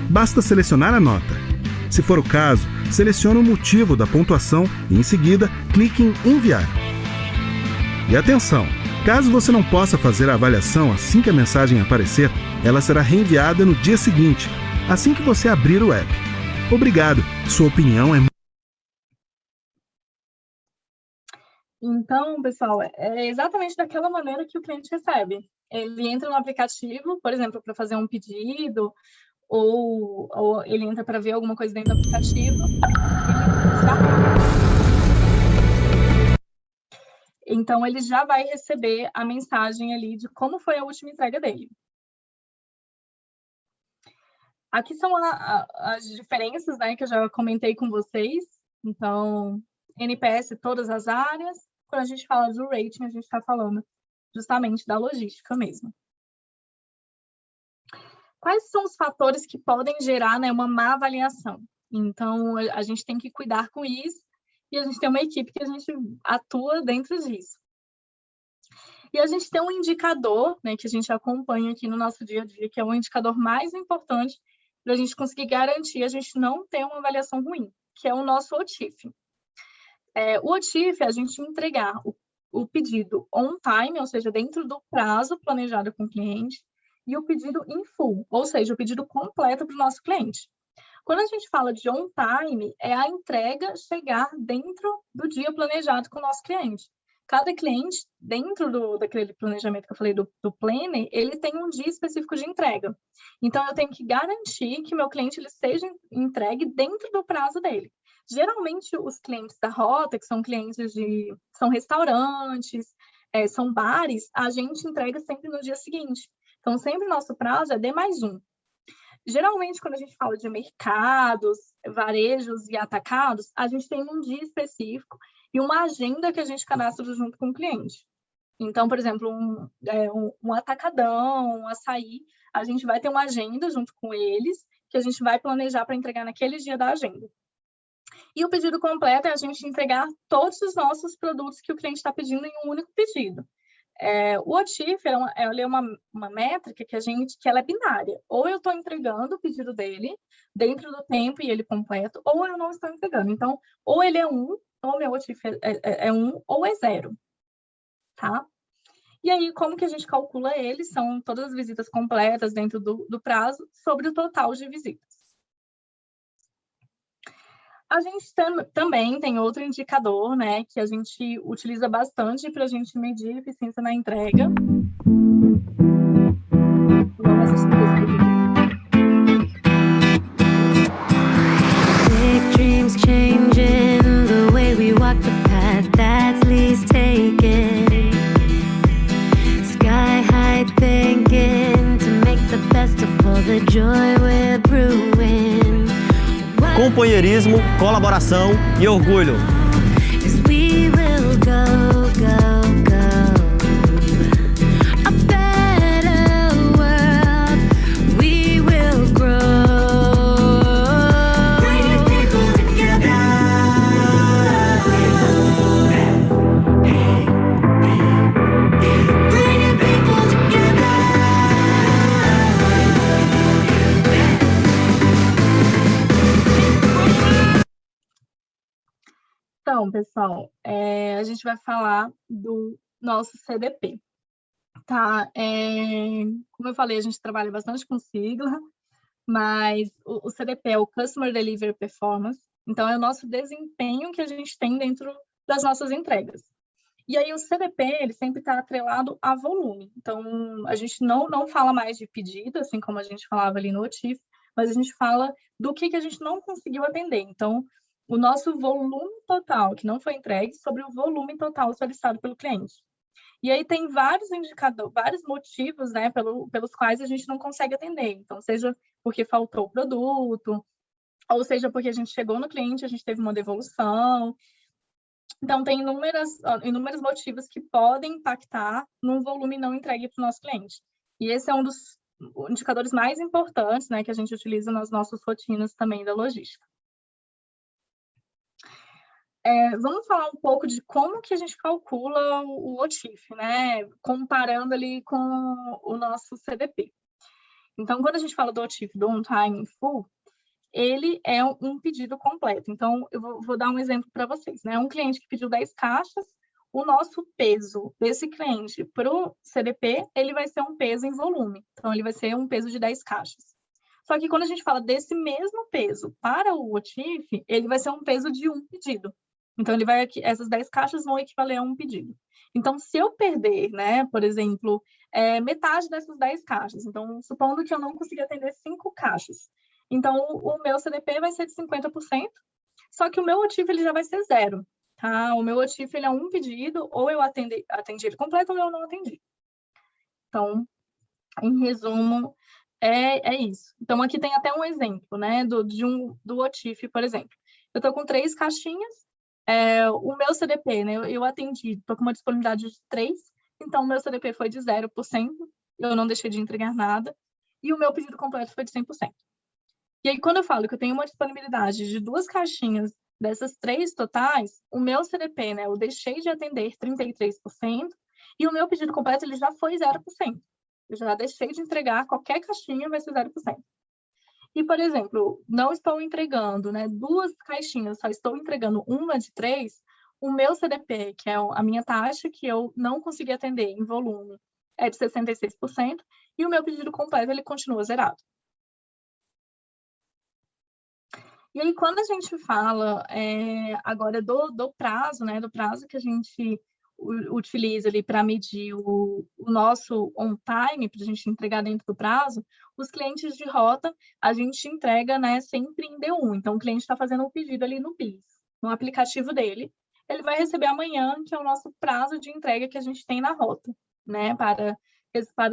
Basta selecionar a nota. Se for o caso, selecione o motivo da pontuação e, em seguida, clique em enviar. E atenção! Caso você não possa fazer a avaliação assim que a mensagem aparecer, ela será reenviada no dia seguinte, assim que você abrir o app. Obrigado, sua opinião é Então, pessoal, é exatamente daquela maneira que o cliente recebe. Ele entra no aplicativo, por exemplo, para fazer um pedido, ou ele entra para ver alguma coisa dentro do aplicativo, então ele já vai receber a mensagem ali de como foi a última entrega dele. Aqui são as diferenças, né, que eu já comentei com vocês. Então, NPS todas as áreas. Quando a gente fala do rating, a gente está falando justamente da logística mesmo. Quais são os fatores que podem gerar, né, uma má avaliação? Então, a gente tem que cuidar com isso e a gente tem uma equipe que a gente atua dentro disso. E a gente tem um indicador, né, que a gente acompanha aqui no nosso dia a dia, que é o indicador mais importante para a gente conseguir garantir a gente não ter uma avaliação ruim, que é o nosso OTIF. O OTIF é a gente entregar o pedido on time, ou seja, dentro do prazo planejado com o cliente, e o pedido in full, ou seja, o pedido completo para o nosso cliente. Quando a gente fala de on time, é a entrega chegar dentro do dia planejado com o nosso cliente. Cada cliente, dentro daquele planejamento que eu falei do planner, ele tem um dia específico de entrega. Então, eu tenho que garantir que meu cliente ele seja entregue dentro do prazo dele. Geralmente, os clientes da rota, que são clientes são restaurantes, são bares, a gente entrega sempre no dia seguinte. Então, sempre o nosso prazo é D+1. Geralmente, quando a gente fala de mercados, varejos e atacados, a gente tem um dia específico e uma agenda que a gente cadastra junto com o cliente. Então, por exemplo, um atacadão, um açaí, a gente vai ter uma agenda junto com eles, que a gente vai planejar para entregar naquele dia da agenda. E o pedido completo é a gente entregar todos os nossos produtos que o cliente está pedindo em um único pedido. O OTIF é uma métrica que ela é binária. Ou eu estou entregando o pedido dele dentro do tempo e ele completo, ou eu não estou entregando. Então, ou ele é 1, ou meu OTIF é 1, ou é 0. Tá? E aí, como que a gente calcula ele? São todas as visitas completas dentro do prazo sobre o total de visitas. A gente também tem outro indicador, né, que a gente utiliza bastante para a gente medir a eficiência na entrega. Vamos assistir Big dreams changing the way we walk the path that's least taken. Sky high thinking to make the best of all the joy we're brewing. Companheirismo, colaboração e orgulho. We will go, go, go. A better world, we will grow. Bringing people together. Bringing people together. Então, pessoal, a gente vai falar do nosso CDP, tá? Como eu falei, a gente trabalha bastante com sigla, mas o CDP é o Customer Delivery Performance, então é o nosso desempenho que a gente tem dentro das nossas entregas. E aí o CDP, ele sempre está atrelado a volume, então a gente não fala mais de pedido, assim como a gente falava ali no OTIF, mas a gente fala do que a gente não conseguiu atender. Então, o nosso volume total, que não foi entregue, sobre o volume total solicitado pelo cliente. E aí tem vários indicadores, vários motivos, né, pelos quais a gente não consegue atender. Então, seja porque faltou o produto, ou seja porque a gente chegou no cliente, a gente teve uma devolução. Então, tem inúmeros motivos que podem impactar no volume não entregue para o nosso cliente. E esse é um dos indicadores mais importantes, né, que a gente utiliza nas nossas rotinas também da logística. Vamos falar um pouco de como que a gente calcula o OTIF, né? Comparando ali com o nosso CDP. Então, quando a gente fala do OTIF, do On Time in Full, ele é um pedido completo. Então, eu vou dar um exemplo para vocês, né? Um cliente que pediu 10 caixas, o nosso peso desse cliente para o CDP, ele vai ser um peso em volume. Então, ele vai ser um peso de 10 caixas. Só que quando a gente fala desse mesmo peso para o OTIF, ele vai ser um peso de um pedido. Então, essas 10 caixas vão equivaler a um pedido. Então, se eu perder, né, por exemplo, metade dessas 10 caixas, então, supondo que eu não consiga atender 5 caixas, então, o meu CDP vai ser de 50%, só que o meu OTIF ele já vai ser 0, tá? O meu OTIF ele é um pedido, ou eu atendi ele completo, ou eu não atendi. Então, em resumo, é isso. Então, aqui tem até um exemplo, né, do OTIF, por exemplo. Eu estou com 3 caixinhas, o meu CDP, né, eu atendi, estou com uma disponibilidade de 3, então o meu CDP foi de 0%, eu não deixei de entregar nada, e o meu pedido completo foi de 100%. E aí, quando eu falo que eu tenho uma disponibilidade de 2 caixinhas dessas 3 totais, o meu CDP, né, eu deixei de atender 33%, e o meu pedido completo ele já foi 0%. Eu já deixei de entregar, qualquer caixinha vai ser 0%. E, por exemplo, não estou entregando, né, 2 caixinhas, só estou entregando uma de 3, o meu CDP, que é a minha taxa que eu não consegui atender em volume, é de 66%, e o meu pedido completo ele continua zerado. E aí, quando a gente fala agora do prazo, né, do prazo que a gente utiliza ali para medir o nosso on-time, para a gente entregar dentro do prazo, os clientes de rota, a gente entrega, né, sempre em D1. Então, o cliente está fazendo um pedido ali no BIS, no aplicativo dele, ele vai receber amanhã, que é o nosso prazo de entrega que a gente tem na rota, né, para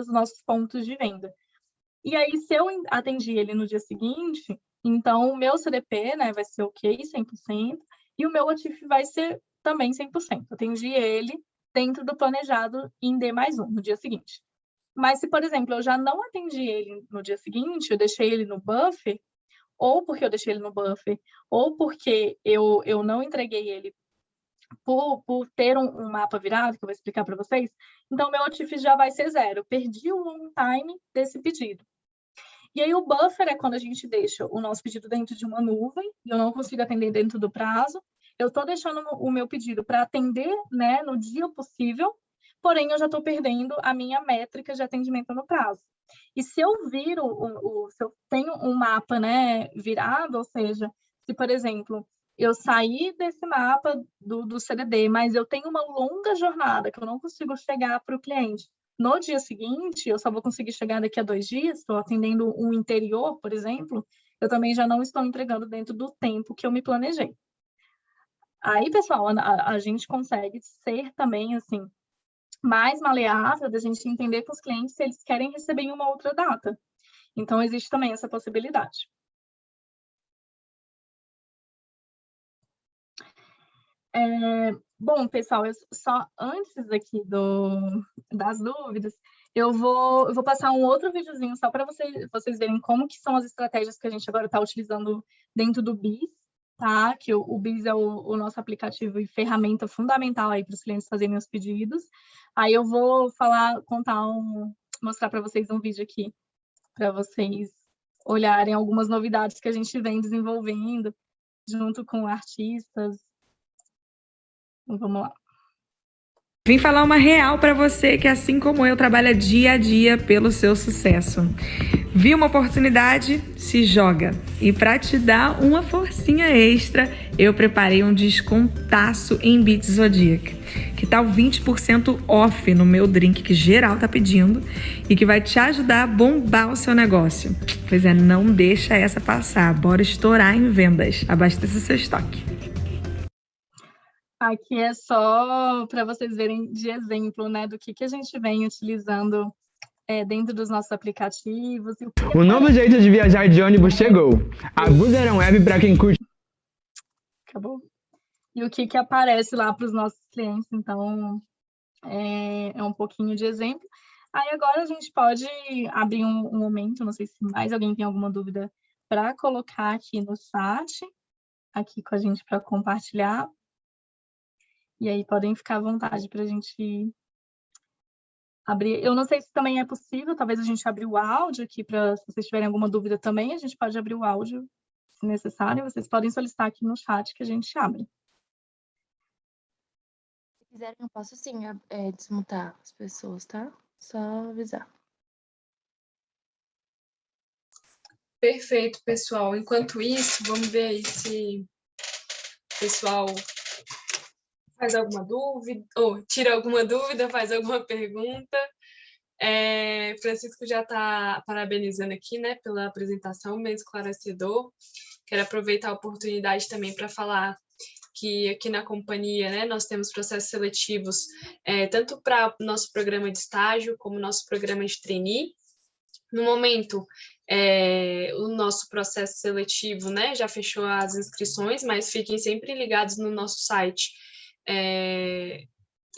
os nossos pontos de venda. E aí, se eu atendi ele no dia seguinte, então o meu CDP, né, vai ser ok, 100%, e o meu OTIF vai ser também 100%. Atendi ele dentro do planejado em D+1, no dia seguinte. Mas se, por exemplo, eu já não atendi ele no dia seguinte, eu deixei ele no buffer, ou porque eu deixei ele no buffer, ou porque eu não entreguei ele por ter um mapa virado, que eu vou explicar para vocês, então meu OTIF já vai ser 0. Eu perdi o on-time desse pedido. E aí o buffer é quando a gente deixa o nosso pedido dentro de uma nuvem e eu não consigo atender dentro do prazo. Eu estou deixando o meu pedido para atender, né, no dia possível, porém eu já estou perdendo a minha métrica de atendimento no prazo. E se eu viro, se eu tenho um mapa, né, virado, ou seja, se, por exemplo, eu saí desse mapa do CDD, mas eu tenho uma longa jornada que eu não consigo chegar para o cliente, no dia seguinte, eu só vou conseguir chegar daqui a 2 dias, estou atendendo um interior, por exemplo, eu também já não estou entregando dentro do tempo que eu me planejei. Aí, pessoal, a gente consegue ser também, assim, mais maleável, da gente entender com os clientes se eles querem receber em uma outra data. Então, existe também essa possibilidade. Bom, pessoal, só antes aqui das dúvidas, eu vou passar um outro videozinho só para vocês verem como que são as estratégias que a gente agora está utilizando dentro do BIS, tá? Que o BIS é o nosso aplicativo e ferramenta fundamental aí para os clientes fazerem os pedidos. Aí eu vou mostrar para vocês um vídeo aqui, para vocês olharem algumas novidades que a gente vem desenvolvendo junto com artistas. Vamos lá. Vim falar uma real para você que, assim como eu, trabalha dia a dia pelo seu sucesso. Viu uma oportunidade? Se joga. E para te dar uma forcinha extra, eu preparei um descontaço em Bits Zodiac. Que tal 20% off no meu drink que geral tá pedindo e que vai te ajudar a bombar o seu negócio. Pois é, não deixa essa passar. Bora estourar em vendas. Abasteça seu estoque. Aqui é só para vocês verem de exemplo, né, do que a gente vem utilizando dentro dos nossos aplicativos. O novo jeito de viajar de ônibus chegou. A Buzer é um web para quem curte. Acabou. E o que aparece lá para os nossos clientes, então, é um pouquinho de exemplo. Aí agora a gente pode abrir um momento, não sei se mais alguém tem alguma dúvida para colocar aqui no chat, aqui com a gente para compartilhar. E aí podem ficar à vontade para a gente abrir. Eu não sei se também é possível, talvez a gente abrir o áudio aqui, para se vocês tiverem alguma dúvida também, a gente pode abrir o áudio, se necessário. Vocês podem solicitar aqui no chat que a gente abre. Se quiserem, eu posso sim desmutar as pessoas, tá? Só avisar. Perfeito, pessoal. Enquanto isso, vamos ver aí se o pessoal faz alguma dúvida, ou tira alguma dúvida, faz alguma pergunta. Francisco já está parabenizando aqui, né, pela apresentação, bem esclarecedor. Quero aproveitar a oportunidade também para falar que aqui na companhia, né, nós temos processos seletivos tanto para o nosso programa de estágio como o nosso programa de trainee. No momento, o nosso processo seletivo, né, já fechou as inscrições, mas fiquem sempre ligados no nosso site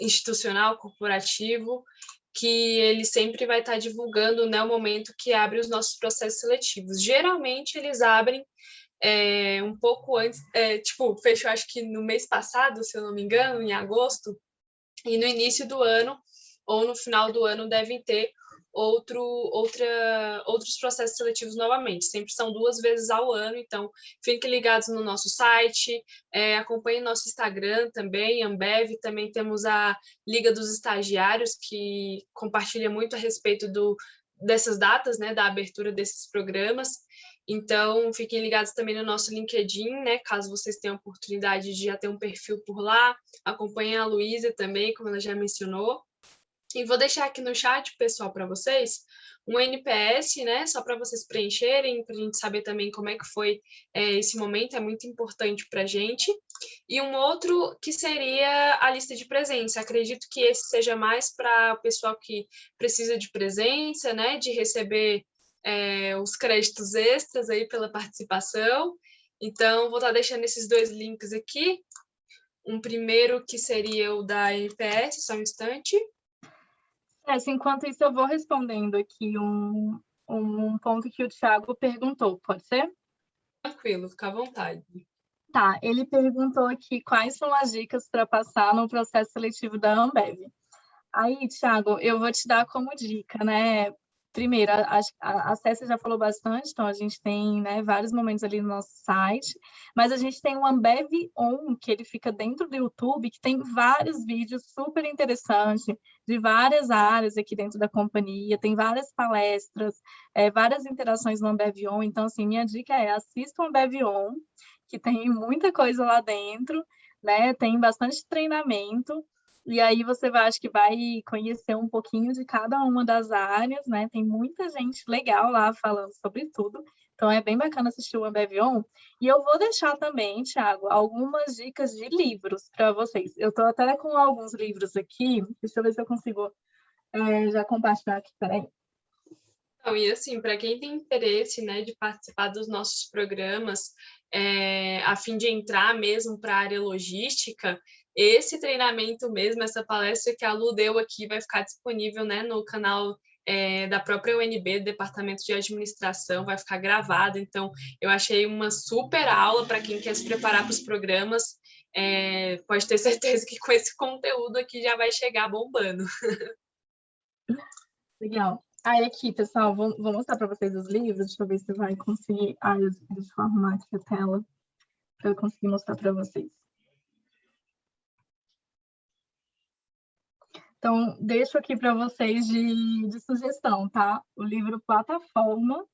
institucional, corporativo, que ele sempre vai estar divulgando, né, o momento que abre os nossos processos seletivos. Geralmente, eles abrem um pouco antes, fechou acho que no mês passado, se eu não me engano, em agosto, e no início do ano, ou no final do ano, devem ter outros processos seletivos novamente. Sempre são 2 vezes ao ano, então fiquem ligados no nosso site, acompanhem nosso Instagram também, Ambev, também temos a Liga dos Estagiários, que compartilha muito a respeito dessas datas, né, da abertura desses programas. Então, fiquem ligados também no nosso LinkedIn, né, caso vocês tenham a oportunidade de já ter um perfil por lá. Acompanhem a Luísa também, como ela já mencionou. E vou deixar aqui no chat, pessoal, para vocês, um NPS, né, só para vocês preencherem, para a gente saber também como é que foi esse momento, é muito importante para a gente. E um outro que seria a lista de presença. Acredito que esse seja mais para o pessoal que precisa de presença, né, de receber os créditos extras aí pela participação. Então, vou estar deixando esses 2 links aqui. Um primeiro que seria o da NPS, só um instante. Enquanto isso, eu vou respondendo aqui um ponto que o Thiago perguntou, pode ser? Tranquilo, fica à vontade. Tá, ele perguntou aqui quais são as dicas para passar no processo seletivo da Ambev. Aí, Thiago, eu vou te dar como dica, né? Primeiro, a Cécia já falou bastante, então a gente tem, né, vários momentos ali no nosso site, mas a gente tem o Ambev On, que ele fica dentro do YouTube, que tem vários vídeos super interessantes, de várias áreas aqui dentro da companhia, tem várias palestras, várias interações no Ambev On, então, assim, minha dica é assista o Ambev On, que tem muita coisa lá dentro, né, tem bastante treinamento, e aí você vai, acho que vai conhecer um pouquinho de cada uma das áreas, né? Tem muita gente legal lá falando sobre tudo. Então, é bem bacana assistir o Ambev On. E eu vou deixar também, Thiago, algumas dicas de livros para vocês. Eu estou até com alguns livros aqui. Deixa eu ver se eu consigo já compartilhar aqui. Peraí. Então, e assim, para quem tem interesse, né, de participar dos nossos programas, a fim de entrar mesmo para a área logística, esse treinamento mesmo, essa palestra que a Lu deu aqui vai ficar disponível, né, no canal da própria UNB, do Departamento de Administração, vai ficar gravado. Então, eu achei uma super aula para quem quer se preparar para os programas. Pode ter certeza que com esse conteúdo aqui já vai chegar bombando. Legal. Aí aqui, pessoal, vou mostrar para vocês os livros. Deixa eu ver se vai conseguir. Deixa eu arrumar aqui a tela para eu conseguir mostrar para vocês. Então, deixo aqui para vocês de sugestão, tá? O livro Plataforma.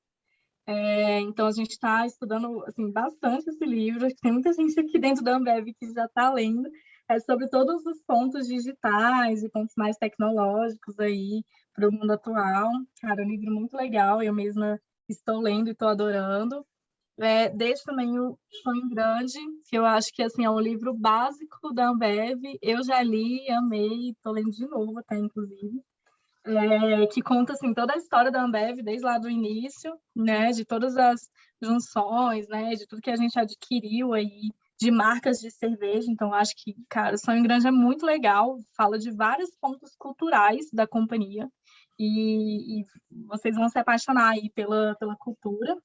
Então, a gente está estudando assim, bastante esse livro. Tem muita gente aqui dentro da Ambev que já está lendo. É sobre todos os pontos digitais e pontos mais tecnológicos aí para o mundo atual. Cara, é um livro muito legal. Eu mesma estou lendo e estou adorando. Deixo também o Sonho Grande, que eu acho que assim, é um livro básico da Ambev. Eu já li, amei, estou lendo de novo até, inclusive. Que conta assim, toda a história da Ambev, desde lá do início, né, de todas as junções, né, de tudo que a gente adquiriu aí, de marcas de cerveja. Então, acho que, cara, o Sonho Grande é muito legal, fala de vários pontos culturais da companhia, e vocês vão se apaixonar aí pela cultura.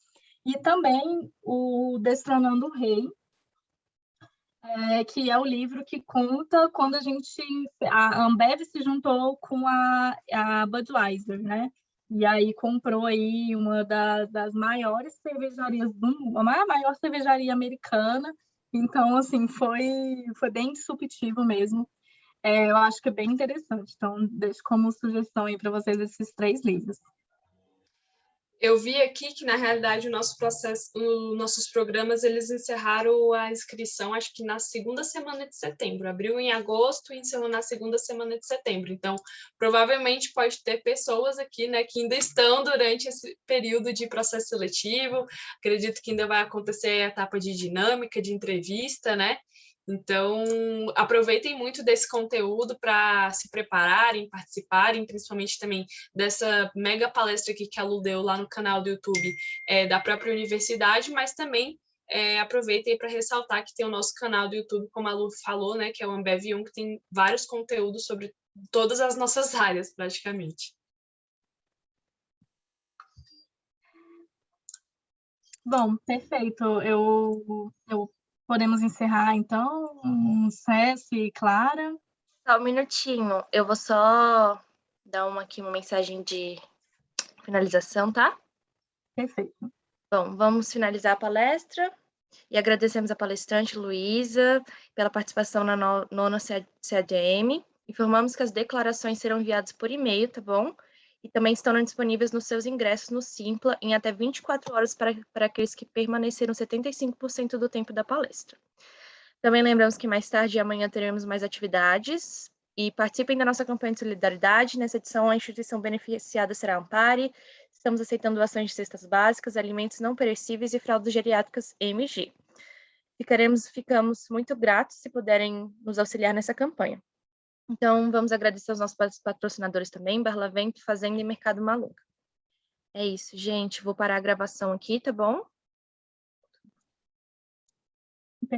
E também o Destronando o Rei, que é o livro que conta quando a Ambev se juntou com a Budweiser, né? E aí comprou aí uma das maiores cervejarias do mundo, a maior cervejaria americana. Então, assim, foi bem disruptivo mesmo. Eu acho que é bem interessante. Então, deixo como sugestão aí para vocês esses 3 livros. Eu vi aqui que, na realidade, o nosso processo, os nossos programas, eles encerraram a inscrição, acho que na segunda semana de setembro. Abriu em agosto e encerrou na segunda semana de setembro. Então, provavelmente pode ter pessoas aqui, né, que ainda estão durante esse período de processo seletivo. Acredito que ainda vai acontecer a etapa de dinâmica, de entrevista, né? Então, aproveitem muito desse conteúdo para se prepararem, participarem, principalmente também dessa mega palestra aqui que a Lu deu lá no canal do YouTube da própria universidade, mas também aproveitem para ressaltar que tem o nosso canal do YouTube, como a Lu falou, né, que é o Ambev1, que tem vários conteúdos sobre todas as nossas áreas, praticamente. Bom, perfeito. Eu podemos encerrar, então, Céci e Clara. Só um minutinho, eu vou só dar uma mensagem de finalização, tá? Perfeito. Bom, vamos finalizar a palestra e agradecemos a palestrante Luísa pela participação na nona CADM. Informamos que as declarações serão enviadas por e-mail, tá bom? E também estão disponíveis nos seus ingressos no Simpla em até 24 horas para aqueles que permaneceram 75% do tempo da palestra. Também lembramos que mais tarde e amanhã teremos mais atividades e participem da nossa campanha de solidariedade. Nessa edição, a instituição beneficiada será a Ampare. Estamos aceitando doações de cestas básicas, alimentos não perecíveis e fraldas geriátricas MG. Ficamos muito gratos se puderem nos auxiliar nessa campanha. Então, vamos agradecer aos nossos patrocinadores também, Barlavento, Fazenda e Mercado Malunga. É isso, gente. Vou parar a gravação aqui, tá bom?